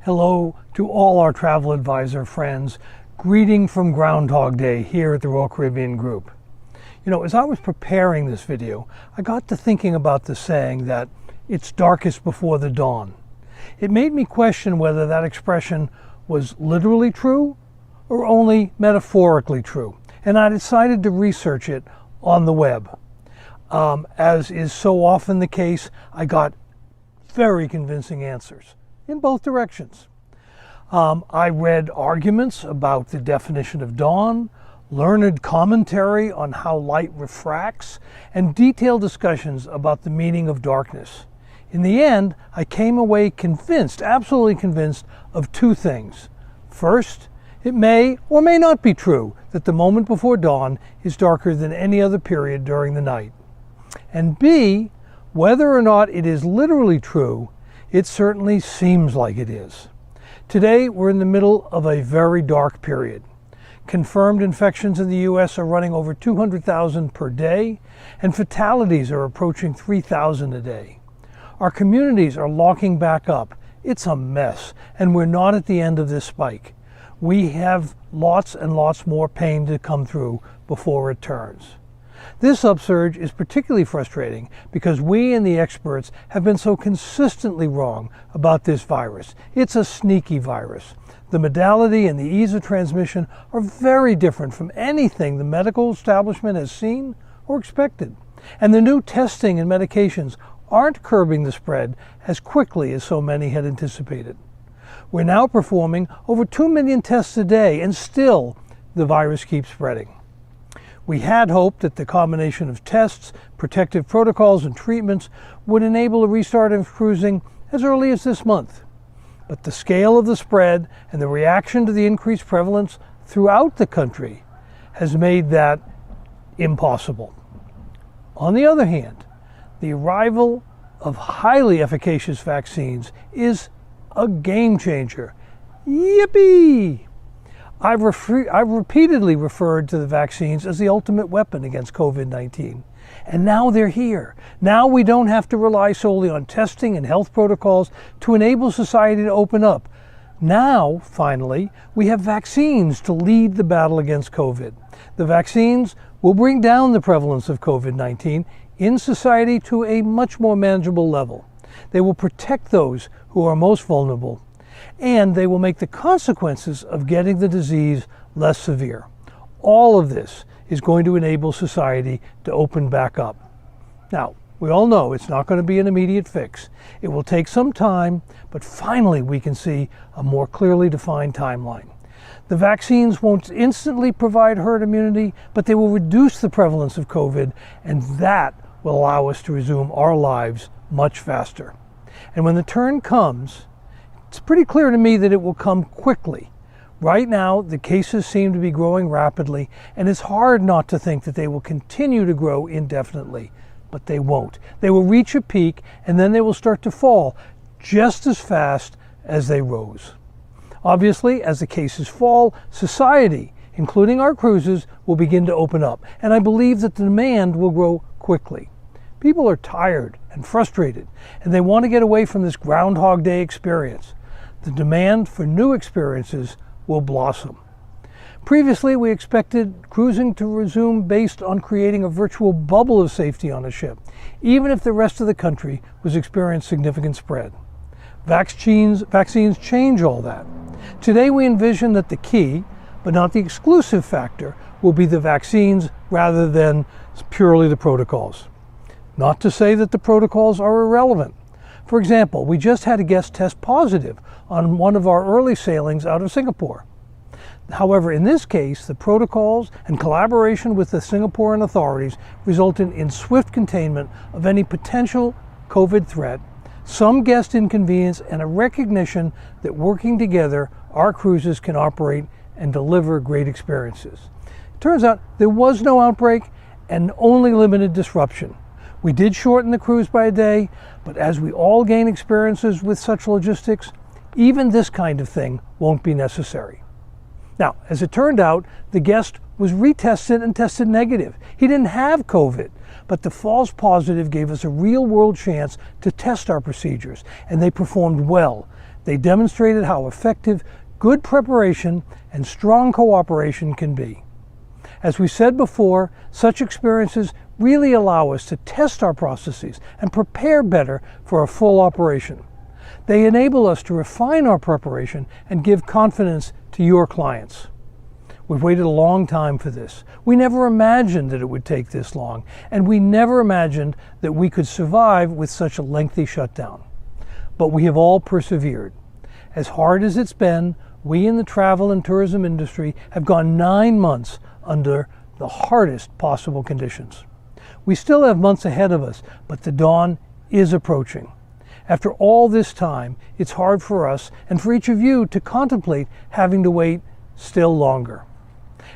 Hello to all our travel advisor friends. Greeting from Groundhog Day here at the Royal Caribbean Group. You know, as I was preparing this video, I got to thinking about the saying that it's darkest before the dawn. It made me question whether that expression was literally true or only metaphorically true. And I decided to research it on the web. As is so often the case, I got very convincing answers in both directions. I read arguments about the definition of dawn, learned commentary on how light refracts, and detailed discussions about the meaning of darkness. In the end, I came away convinced, absolutely convinced, of two things. First, it may or may not be true that the moment before dawn is darker than any other period during the night. And B, whether or not it is literally true, it certainly seems like it is. Today, we're in the middle of a very dark period. Confirmed infections in the U.S. are running over 200,000 per day, and fatalities are approaching 3,000 a day. Our communities are locking back up. It's a mess, and we're not at the end of this spike. We have lots and lots more pain to come through before it turns. This upsurge is particularly frustrating because we and the experts have been so consistently wrong about this virus. It's a sneaky virus. The modality and the ease of transmission are very different from anything the medical establishment has seen or expected. And the new testing and medications aren't curbing the spread as quickly as so many had anticipated. We're now performing over 2 million tests a day, and still the virus keeps spreading. We had hoped that the combination of tests, protective protocols, and treatments would enable a restart of cruising as early as this month. But the scale of the spread and the reaction to the increased prevalence throughout the country has made that impossible. On the other hand, the arrival of highly efficacious vaccines is a game changer. Yippee! I've repeatedly referred to the vaccines as the ultimate weapon against COVID-19. And now they're here. Now we don't have to rely solely on testing and health protocols to enable society to open up. Now, finally, we have vaccines to lead the battle against COVID. The vaccines will bring down the prevalence of COVID-19 in society to a much more manageable level. They will protect those who are most vulnerable, and they will make the consequences of getting the disease less severe. All of this is going to enable society to open back up. Now, we all know it's not going to be an immediate fix. It will take some time, but finally we can see a more clearly defined timeline. The vaccines won't instantly provide herd immunity, but they will reduce the prevalence of COVID, and that will allow us to resume our lives much faster. And when the turn comes, it's pretty clear to me that it will come quickly. Right now, the cases seem to be growing rapidly, and it's hard not to think that they will continue to grow indefinitely. But they won't. They will reach a peak, and then they will start to fall just as fast as they rose. Obviously, as the cases fall, society, including our cruises, will begin to open up, and I believe that the demand will grow quickly. People are tired and frustrated, and they want to get away from this Groundhog Day experience. The demand for new experiences will blossom. Previously, we expected cruising to resume based on creating a virtual bubble of safety on a ship, even if the rest of the country was experiencing significant spread. Vaccines change all that. Today, we envision that the key, but not the exclusive factor, will be the vaccines rather than purely the protocols. Not to say that the protocols are irrelevant. For example, we just had a guest test positive on one of our early sailings out of Singapore. However, in this case, the protocols and collaboration with the Singaporean authorities resulted in swift containment of any potential COVID threat, some guest inconvenience, and a recognition that working together, our cruises can operate and deliver great experiences. It turns out there was no outbreak and only limited disruption. We did shorten the cruise by a day, but as we all gain experiences with such logistics, even this kind of thing won't be necessary. Now, as it turned out, the guest was retested and tested negative. He didn't have COVID, but the false positive gave us a real-world chance to test our procedures, and they performed well. They demonstrated how effective good preparation and strong cooperation can be. As we said before, such experiences really allow us to test our processes and prepare better for a full operation. They enable us to refine our preparation and give confidence to your clients. We've waited a long time for this. We never imagined that it would take this long, and we never imagined that we could survive with such a lengthy shutdown. But we have all persevered. As hard as it's been, we in the travel and tourism industry have gone 9 months under the hardest possible conditions. We still have months ahead of us, but the dawn is approaching. After all this time, it's hard for us and for each of you to contemplate having to wait still longer.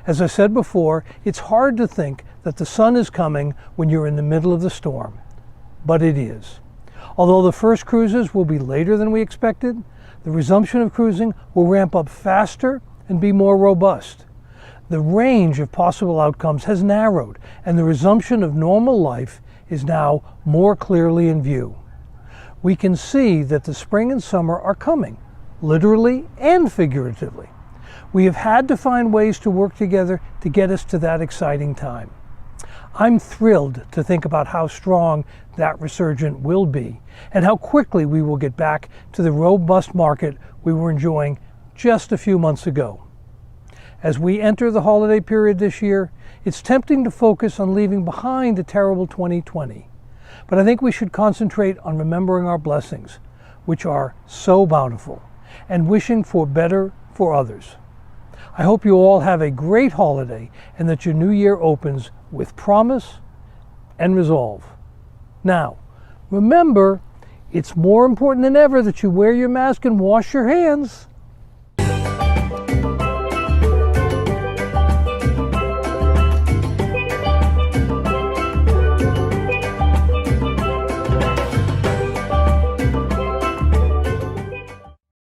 As I said before, it's hard to think that the sun is coming when you're in the middle of the storm, but it is. Although the first cruises will be later than we expected, the resumption of cruising will ramp up faster and be more robust. The range of possible outcomes has narrowed, and the resumption of normal life is now more clearly in view. We can see that the spring and summer are coming, literally and figuratively. We have had to find ways to work together to get us to that exciting time. I'm thrilled to think about how strong that resurgence will be and how quickly we will get back to the robust market we were enjoying just a few months ago. As we enter the holiday period this year, it's tempting to focus on leaving behind the terrible 2020. But I think we should concentrate on remembering our blessings, which are so bountiful, and wishing for better for others. I hope you all have a great holiday and that your new year opens with promise and resolve. Now, remember, it's more important than ever that you wear your mask and wash your hands.